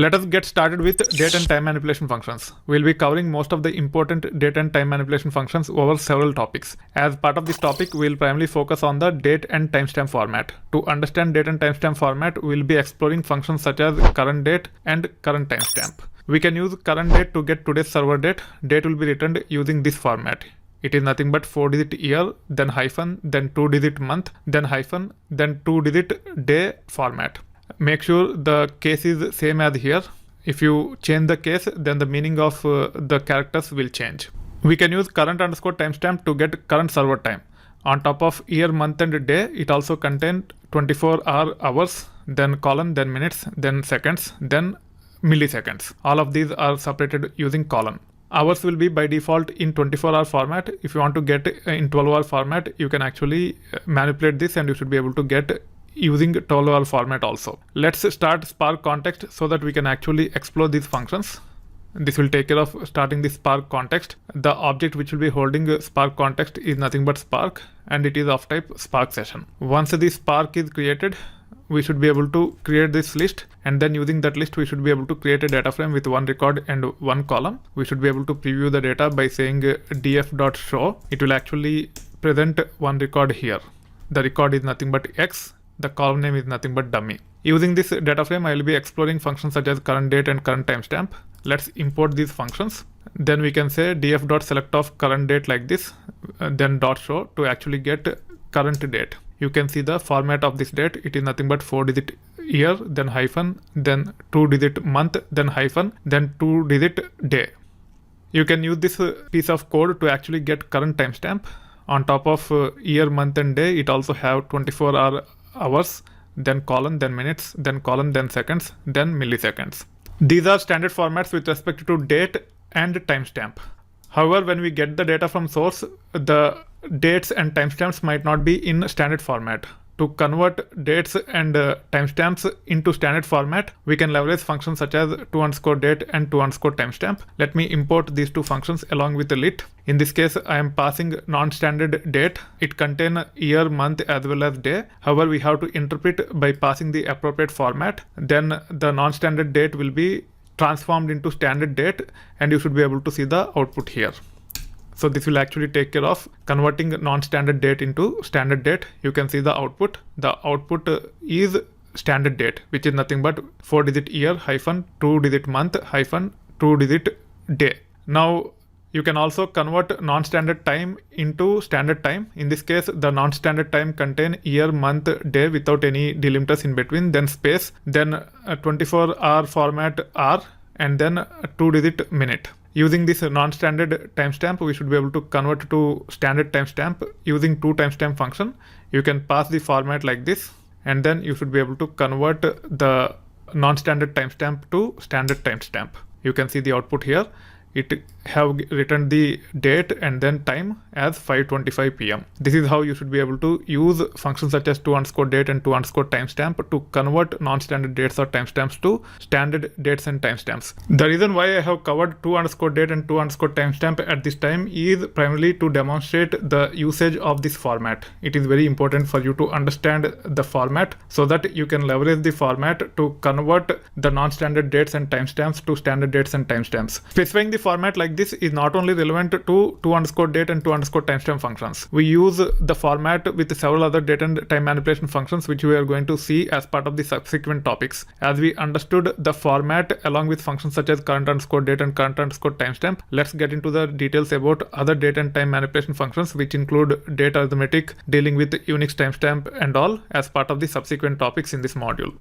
Let us get started with date and time manipulation functions. We'll be covering most of the important date and time manipulation functions over several topics. As part of this topic, we'll primarily focus on the date and timestamp format. To understand date and timestamp format, we'll be exploring functions such as current date and current timestamp. We can use current date to get today's server date. Date will be returned using this format. It is nothing but 4-digit year, then hyphen, then 2-digit month, then hyphen, then 2-digit day format. Make sure the case is same as here. If you change the case, then the meaning of the characters will change. We can use current underscore timestamp to get current server time. On top of year, month and day, it also contains 24-hour hours, then colon, then minutes, then seconds, then milliseconds. All of these are separated using colon. Hours will be by default in 24-hour format. If you want to get in 12-hour format, you can actually manipulate this and you should be able to get using 12-hour format also. Let's start Spark context so that we can actually explore these functions. This will take care of starting the Spark context. The object which will be holding Spark context is nothing but Spark, and it is of type Spark session. Once the Spark is created, we should be able to create this list, and then using that list we should be able to create a data frame with one record and one column. We should be able to preview the data by saying df.show. It will actually present one record here. The record is nothing but X. The column name is nothing but dummy. Using this data frame, I will be exploring functions such as current date and current timestamp. Let's import these functions. Then we can say df.select of current date like this, then .show to actually get current date. You can see the format of this date. It is nothing but 4-digit year, then hyphen, then 2-digit month, then hyphen, then 2-digit day. You can use this piece of code to actually get current timestamp. On top of year, month and day, it also have 24-hour hours, then colon, then minutes, then colon, then seconds, then milliseconds. These are standard formats with respect to date and timestamp. However, when we get the data from source, the dates and timestamps might not be in standard format. To convert dates and timestamps into standard format, we can leverage functions such as to_date and to_timestamp. Let me import these two functions along with the lit. In this case, I am passing non-standard date. It contains year, month as well as day. However, we have to interpret by passing the appropriate format. Then the non-standard date will be transformed into standard date, and you should be able to see the output here. So this will actually take care of converting non-standard date into standard date. You can see the output. The output is standard date, which is nothing but 4-digit year hyphen 2-digit month hyphen 2-digit day. Now you can also convert non-standard time into standard time. In this case, the non-standard time contain year, month, day without any delimiters in between, then space, then a 24-hour format hour, and then a 2-digit minute. Using this non-standard timestamp, we should be able to convert to standard timestamp using toTimestamp function. You can pass the format like this, and then you should be able to convert the non-standard timestamp to standard timestamp. You can see the output here. It have written the date and then time as 5:25 p.m. This is how you should be able to use functions such as to_date and to_timestamp to convert non-standard dates or timestamps to standard dates and timestamps. The reason why I have covered to_date and to_timestamp at this time is primarily to demonstrate the usage of this format. It is very important for you to understand the format so that you can leverage the format to convert the non-standard dates and timestamps to standard dates and timestamps. Specifying the format like this is not only relevant to to_date and to_timestamp functions. We use the format with several other date and time manipulation functions which we are going to see as part of the subsequent topics. As we understood the format along with functions such as current_date and current_timestamp, let's get into the details about other date and time manipulation functions which include date arithmetic, dealing with Unix timestamp and all as part of the subsequent topics in this module.